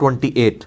28।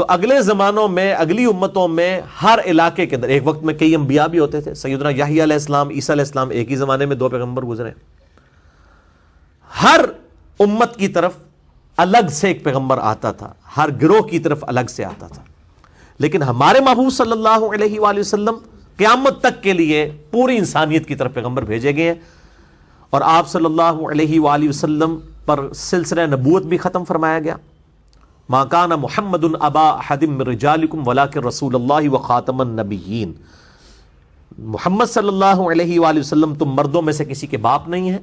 تو اگلے زمانوں میں اگلی امتوں میں ہر علاقے کے اندر ایک وقت میں کئی انبیاء بھی ہوتے تھے. سیدنا یحییٰ علیہ السلام، عیسیٰ علیہ السلام، ایک ہی زمانے میں 2 پیغمبر گزرے. ہر امت کی طرف الگ سے ایک پیغمبر آتا تھا، ہر گروہ کی طرف الگ سے آتا تھا. لیکن ہمارے محبوب صلی اللہ علیہ وآلہ وسلم قیامت تک کے لیے پوری انسانیت کی طرف پیغمبر بھیجے گئے ہیں. اور آپ صلی اللہ علیہ وآلہ وسلم پر سلسلہ نبوت بھی ختم فرمایا گیا. ما کان محمد ابا احد من رجالکم ولکن رسول اللہ وخاتم النبیین. محمد صلی اللہ علیہ وآلہ وسلم تم مردوں میں سے کسی کے باپ نہیں ہیں،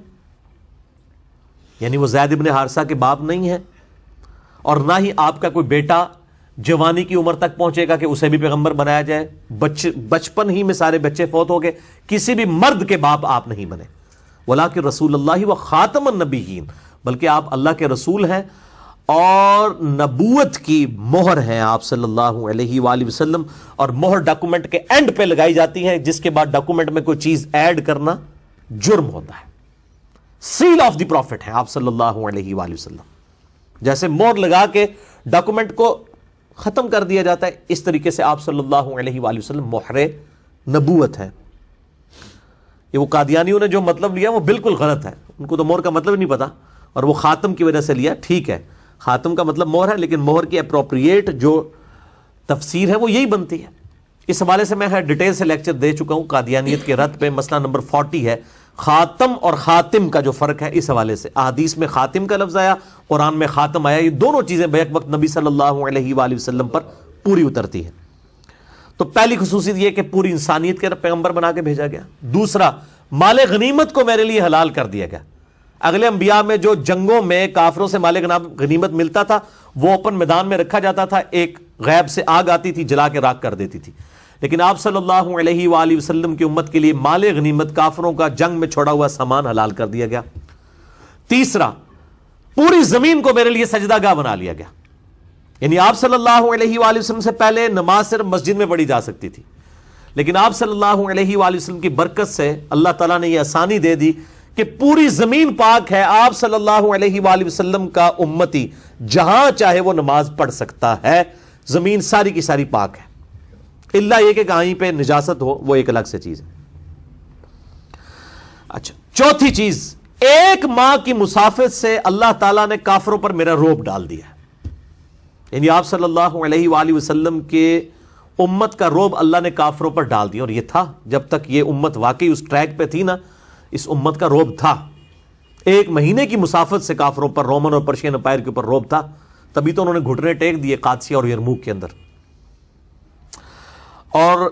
یعنی وہ زید ابن حارثہ کے باپ نہیں ہیں، اور نہ ہی آپ کا کوئی بیٹا جوانی کی عمر تک پہنچے گا کہ اسے بھی پیغمبر بنایا جائے. بچپن ہی میں سارے بچے فوت ہو گئے، کسی بھی مرد کے باپ آپ نہیں بنے. ولیکن رسول اللہ و خاتم النبیین، بلکہ آپ اللہ کے رسول ہیں اور نبوت کی مہر ہیں آپ صلی اللہ علیہ وآلہ وسلم. اور مہر ڈاکومنٹ کے اینڈ پہ لگائی جاتی ہے، جس کے بعد ڈاکومنٹ میں کوئی چیز ایڈ کرنا جرم ہوتا ہے. سیل آف دی پروفٹ ہے آپ صلی اللہ علیہ وآلہ وسلم. جیسے مہر لگا کے ڈاکومنٹ کو ختم کر دیا جاتا ہے، اس طریقے سے آپ صلی اللہ علیہ وآلہ وسلم مہر نبوت ہے. یہ وہ قادیانیوں نے جو مطلب لیا وہ بالکل غلط ہے. ان کو تو مہر کا مطلب نہیں پتا، اور وہ خاتم کی وجہ سے لیا. ٹھیک ہے، خاتم کا مطلب مہر ہے، لیکن مہر کی اپروپریٹ جو تفسیر ہے وہ یہی بنتی ہے. اس حوالے سے میں ڈیٹیل سے لیکچر دے چکا ہوں قادیانیت کے رد پہ. مسئلہ نمبر 40 ہے خاتم اور خاتم کا جو فرق ہے. اس حوالے سے احادیث میں خاتم کا لفظ آیا، قرآن میں خاتم آیا. یہ دونوں چیزیں بیک وقت نبی صلی اللہ علیہ وآلہ وسلم پر پوری اترتی ہیں. تو پہلی خصوصیت یہ کہ پوری انسانیت کے پیغمبر بنا کے بھیجا گیا. دوسرا، مال غنیمت کو میرے لیے حلال کر دیا گیا. اگلے انبیاء میں جو جنگوں میں کافروں سے مال غنیمت ملتا تھا وہ اوپن میدان میں رکھا جاتا تھا، ایک غیب سے آگ آتی تھی جلا کے راکھ کر دیتی تھی. لیکن آپ صلی اللہ علیہ وآلہ وسلم کی امت کے لیے مال غنیمت کافروں کا جنگ میں چھوڑا ہوا سامان حلال کر دیا گیا. تیسرا، پوری زمین کو میرے لیے سجدہ گاہ بنا لیا گیا. یعنی آپ صلی اللہ علیہ وآلہ وسلم سے پہلے نماز صرف مسجد میں پڑھی جا سکتی تھی، لیکن آپ صلی اللہ علیہ وآلہ وسلم کی برکت سے اللہ تعالیٰ نے یہ آسانی دے دی کہ پوری زمین پاک ہے. آپ صلی اللہ علیہ وآلہ وسلم کا امتی جہاں چاہے وہ نماز پڑھ سکتا ہے. زمین ساری کی ساری پاک ہے، اللہ یہ کہ کہیں پہ نجاست ہو، وہ ایک الگ سے چیز ہے. اچھا، چوتھی چیز، ایک ماہ کی مسافت سے اللہ تعالیٰ نے کافروں پر میرا روب ڈال دیا. یعنی آپ صلی اللہ علیہ وآلہ وسلم کے امت کا روب اللہ نے کافروں پر ڈال دیا. اور یہ تھا جب تک یہ امت واقعی اس ٹریک پہ تھی نا، اس امت کا روب تھا. 1 مہینے کی مسافت سے کافروں پر، رومن اور پرشین امپائر کے اوپر روب تھا. تبھی تو انہوں نے گھٹنے ٹیک دیے قادسیہ اور یرموک کے اندر. اور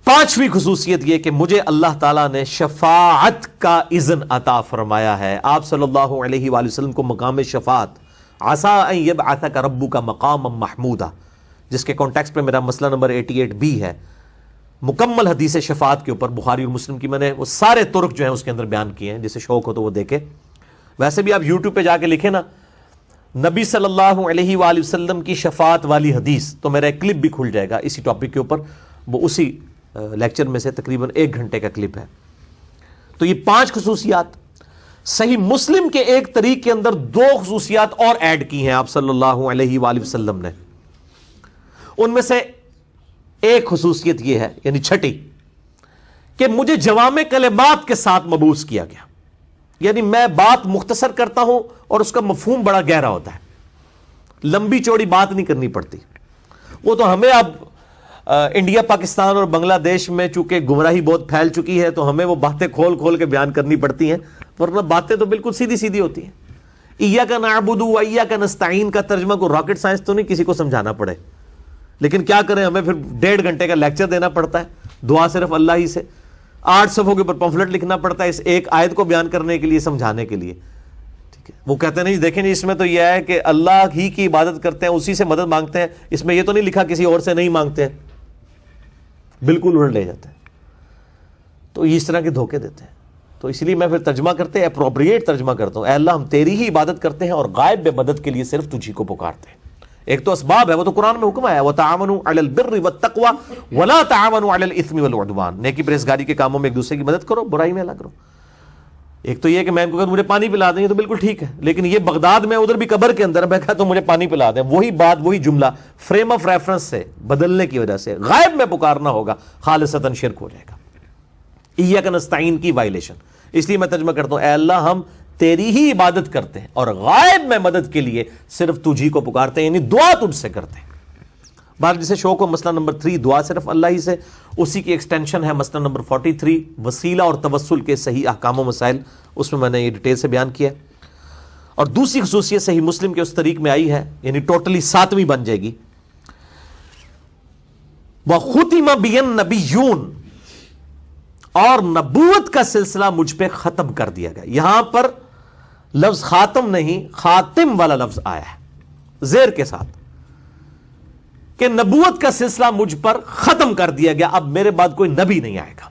5ویں خصوصیت یہ کہ مجھے اللہ تعالیٰ نے شفاعت کا اذن عطا فرمایا ہے. آپ صلی اللہ علیہ وآلہ وسلم کو مقام شفاعت، عسیٰ ان یبعثک ربک مقاما محمودا، جس کے کانٹیکسٹ پہ میرا مسئلہ نمبر 88 بھی ہے، مکمل حدیث شفاعت کے اوپر بخاری اور مسلم کی. میں نے وہ سارے طرق جو ہیں اس کے اندر بیان کیے ہیں، جسے شوق ہو تو وہ دیکھے. ویسے بھی آپ یوٹیوب پہ جا کے لکھیں نا نبی صلی اللہ علیہ وآلہ وسلم کی شفاعت والی حدیث، تو میرا ایک کلپ بھی کھل جائے گا اسی ٹاپک کے اوپر. وہ اسی لیکچر میں سے تقریباً 1 گھنٹے کا کلپ ہے. تو یہ 5 خصوصیات. صحیح مسلم کے ایک طریق کے اندر 2 خصوصیات اور ایڈ کی ہیں آپ صلی اللہ علیہ وآلہ وسلم نے. ان میں سے ایک خصوصیت یہ ہے، یعنی 6ٹھی، کہ مجھے جوامع کلمات کے ساتھ مبعوث کیا گیا. یعنی میں بات مختصر کرتا ہوں اور اس کا مفہوم بڑا گہرا ہوتا ہے. لمبی چوڑی بات نہیں کرنی پڑتی. وہ تو ہمیں اب انڈیا، پاکستان اور بنگلہ دیش میں چونکہ گمراہی بہت پھیل چکی ہے تو ہمیں وہ باتیں کھول کھول کے بیان کرنی پڑتی ہیں، ورنہ باتیں تو بالکل سیدھی سیدھی ہوتی ہیں. ایاک نعبد و ایاک نستعین کا ترجمہ کو راکٹ سائنس تو نہیں کسی کو سمجھانا پڑے، لیکن کیا کریں، ہمیں پھر 1.5 گھنٹے کا لیکچر دینا پڑتا ہے. دعا صرف اللہ ہی سے 8 صفحوں کے اوپر پمفلٹ لکھنا پڑتا ہے اس ایک آیت کو بیان کرنے کے لیے، سمجھانے کے لیے. ٹھیک ہے، وہ کہتے ہیں نہیں دیکھیں اس میں تو یہ ہے کہ اللہ ہی کی عبادت کرتے ہیں، اسی سے مدد مانگتے ہیں، اس میں یہ تو نہیں لکھا کسی اور سے نہیں مانگتے ہیں. بالکل الٹ لے جاتے ہیں. تو اس طرح کے دھوکے دیتے ہیں. تو اس لیے میں پھر ترجمہ کرتے اپروپریٹ ترجمہ کرتا ہوں، اے اللہ ہم تیری ہی عبادت کرتے ہیں اور غائب بے مدد کے لیے صرف تجھی کو پکارتے ہیں. ایک تو اسباب ہے، وہ تو قرآن میں حکم آیا وَتَعَاوَنُوا عَلَى الْبِرِّ وَالتَّقْوَى وَلَا تَعَاوَنُوا عَلَى الْإِثْمِ وَالْعُدْوَانِ. نیکی پرہیزگاری کے کاموں میں ایک دوسرے کی مدد کرو، برائی میں الگ کرو. ایک تو یہ کہ میں ان کو کہتا مجھے پانی پلا دیں تو بالکل ٹھیک ہے، لیکن یہ بغداد میں ادھر بھی قبر کے اندر میں کہتا ہوں مجھے پانی پلا دیں، وہی بات وہی جملہ فریم آف ریفرنس سے بدلنے کی وجہ سے غائب میں پکارنا ہوگا، خالصتاً شرک ہو جائے گا، ایاک نستعین کی وائلیشن۔ اس لیے میں ترجمہ کرتا ہوں، اے اللہ ہم تیری ہی عبادت کرتے ہیں اور غائب میں مدد کے لیے صرف تجھی کو پکارتے ہیں، یعنی دعا تجھ سے کرتے ہیں۔ بات جسے شوق ہو، مسئلہ نمبر 3 دعا صرف اللہ ہی سے، اسی کی ایکسٹینشن ہے مسئلہ نمبر 43 وسیلہ اور توسل کے صحیح احکام و مسائل، اس میں نے یہ ڈیٹیل سے بیان کیا ہے۔ اور دوسری خصوصیت صحیح مسلم کے اس طریق میں آئی ہے، یعنی ٹوٹلی 7ویں بن جائے گی، وَخُتِمَ بِيَ النَّبِيُّونَ، اور نبوت کا سلسلہ مجھ پہ ختم کر دیا گیا۔ یہاں پر لفظ خاتم نہیں، خاتم والا لفظ آیا ہے زیر کے ساتھ، کہ نبوت کا سلسلہ مجھ پر ختم کر دیا گیا، اب میرے بعد کوئی نبی نہیں آئے گا۔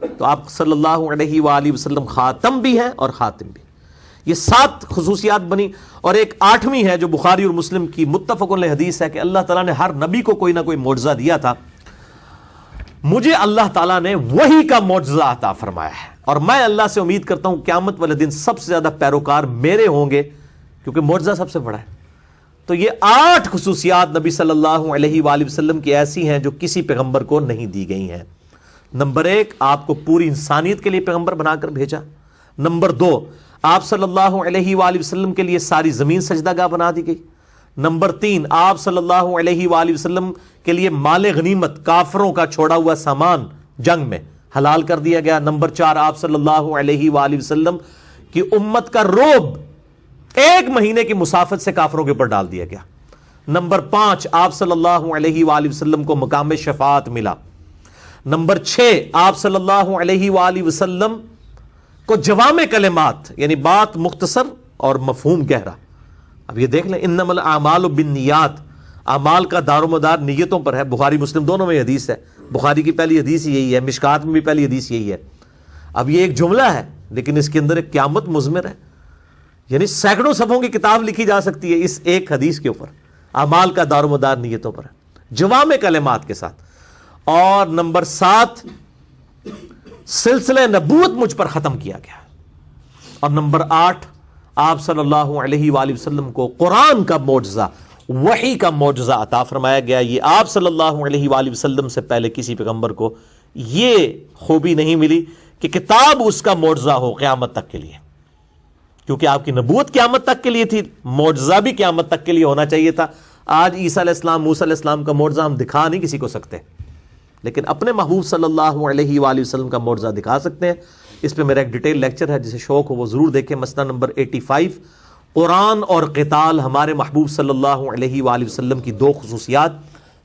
تو آپ صلی اللہ علیہ وآلہ وسلم خاتم بھی ہیں اور خاتم بھی۔ یہ 7 خصوصیات بنی، اور ایک 8ویں ہے جو بخاری اور مسلم کی متفق علیہ حدیث ہے کہ اللہ تعالیٰ نے ہر نبی کو کوئی نہ کوئی معجزہ دیا تھا، مجھے اللہ تعالیٰ نے وہی کا معجزہ عطا فرمایا ہے، اور میں اللہ سے امید کرتا ہوں قیامت والے دن سب سے زیادہ پیروکار میرے ہوں گے، کیونکہ معجزہ سب سے بڑا ہے۔ تو یہ 8 خصوصیات نبی صلی اللہ علیہ وآلہ وسلم کی ایسی ہیں جو کسی پیغمبر کو نہیں دی گئی ہیں۔ نمبر 1، آپ کو پوری انسانیت کے لیے پیغمبر بنا کر بھیجا۔ نمبر 2، آپ صلی اللہ علیہ وآلہ وسلم کے لیے ساری زمین سجدہ گاہ بنا دی گئی۔ نمبر 3، آپ صلی اللہ علیہ وآلہ وسلم کے لیے مال غنیمت، کافروں کا چھوڑا ہوا سامان جنگ میں حلال کر دیا گیا۔ نمبر 4، آپ صلی اللہ علیہ وآلہ وسلم کی امت کا روب 1 مہینے کی مسافت سے کافروں کے اوپر ڈال دیا گیا۔ نمبر 5، آپ صلی اللہ علیہ وآلہ وسلم کو مقام شفاعت ملا۔ نمبر 6، آپ صلی اللہ علیہ وآلہ وسلم کو جوامع کلمات، یعنی بات مختصر اور مفہوم گہرا۔ اب یہ دیکھ لیں، انما الاعمال بالنیات، اعمال کا دار و مدار نیتوں پر ہے۔ بخاری مسلم دونوں میں حدیث ہے، بخاری کی پہلی حدیث یہی ہے، مشکات میں بھی پہلی حدیث یہی ہے۔ اب یہ ایک جملہ ہے لیکن اس کے اندر ایک قیامت مضمر ہے، یعنی سینکڑوں صفحوں کی کتاب لکھی جا سکتی ہے اس ایک حدیث کے اوپر۔ اعمال کا دار و مدار نیتوں پر ہے، جوامع کلمات کے ساتھ۔ اور نمبر 7، سلسلہ نبوت مجھ پر ختم کیا گیا۔ اور نمبر 8، آپ صلی اللہ علیہ وآلہ وسلم کو قرآن کا معجزہ، وحی کا معجزہ عطا فرمایا گیا۔ یہ آپ صلی اللہ علیہ وآلہ وسلم سے پہلے کسی پیغمبر کو یہ خوبی نہیں ملی کہ کتاب اس کا معجزہ ہو قیامت تک کے لیے، کیونکہ آپ کی نبوت قیامت تک کے لیے تھی، معجزہ بھی قیامت تک کے لیے ہونا چاہیے تھا۔ آج عیسیٰ علیہ السلام، موسیٰ علیہ السلام کا معجزہ ہم دکھا نہیں کسی کو سکتے، لیکن اپنے محبوب صلی اللہ علیہ وآلہ وسلم کا معجزہ دکھا سکتے ہیں۔ اس پہ میرا ایک ڈیٹیل لیکچر ہے، جسے شوق ہو وہ ضرور دیکھیں۔ مسئلہ نمبر 85، قرآن اور قتال، ہمارے محبوب صلی اللہ علیہ وآلہ وسلم کی 2 خصوصیات،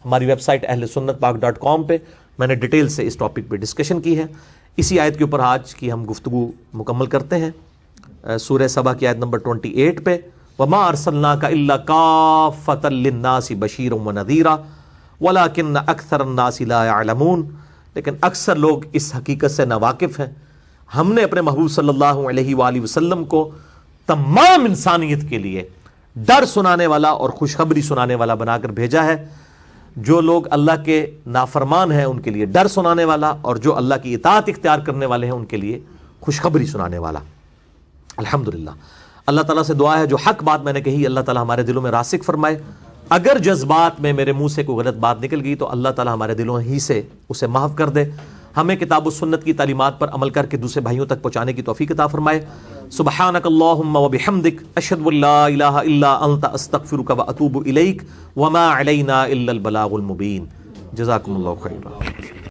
ہماری ویب سائٹ اہلسنتپاک.com پہ میں نے ڈیٹیل سے اس ٹاپک پہ ڈسکشن کی ہے۔ اسی آیت کے اوپر آج کی ہم گفتگو مکمل کرتے ہیں، سورہ سبا کی آیت نمبر 28 پہ، وَمَا أَرْسَلْنَاكَ إِلَّا كَافَّةً لِلنَّاسِ بَشِيرًا وَنَذِيرًا وَلَكِنَّ أَكْثَرَ النَّاسِ لَا يَعْلَمُونَ، لیکن اکثر لوگ اس حقیقت سے ناواقف ہیں۔ ہم نے اپنے محبوب صلی اللہ علیہ وآلہ وسلم کو تمام انسانیت کے لیے ڈر سنانے والا اور خوشخبری سنانے والا بنا کر بھیجا ہے۔ جو لوگ اللہ کے نافرمان ہیں ان کے لیے ڈر سنانے والا، اور جو اللہ کی اطاعت اختیار کرنے والے ہیں ان کے لیے خوشخبری سنانے والا۔ الحمدللہ، اللہ تعالیٰ سے دعا ہے جو حق بات میں نے کہی اللہ تعالیٰ ہمارے دلوں میں راسخ فرمائے۔ اگر جذبات میں میرے منہ سے کوئی غلط بات نکل گئی تو اللہ تعالیٰ ہمارے دلوں ہی سے اسے معاف کر دے، ہمیں کتاب و سنت کی تعلیمات پر عمل کر کے دوسرے بھائیوں تک پہنچانے کی توفیق عطا فرمائے۔ سبحانک اللہم و بحمدک، اشہد ان لا الہ الا انت، استغفرک و اتوب الیک، وما علینا الا البلاغ المبین۔ جزاکم اللہ خیرا۔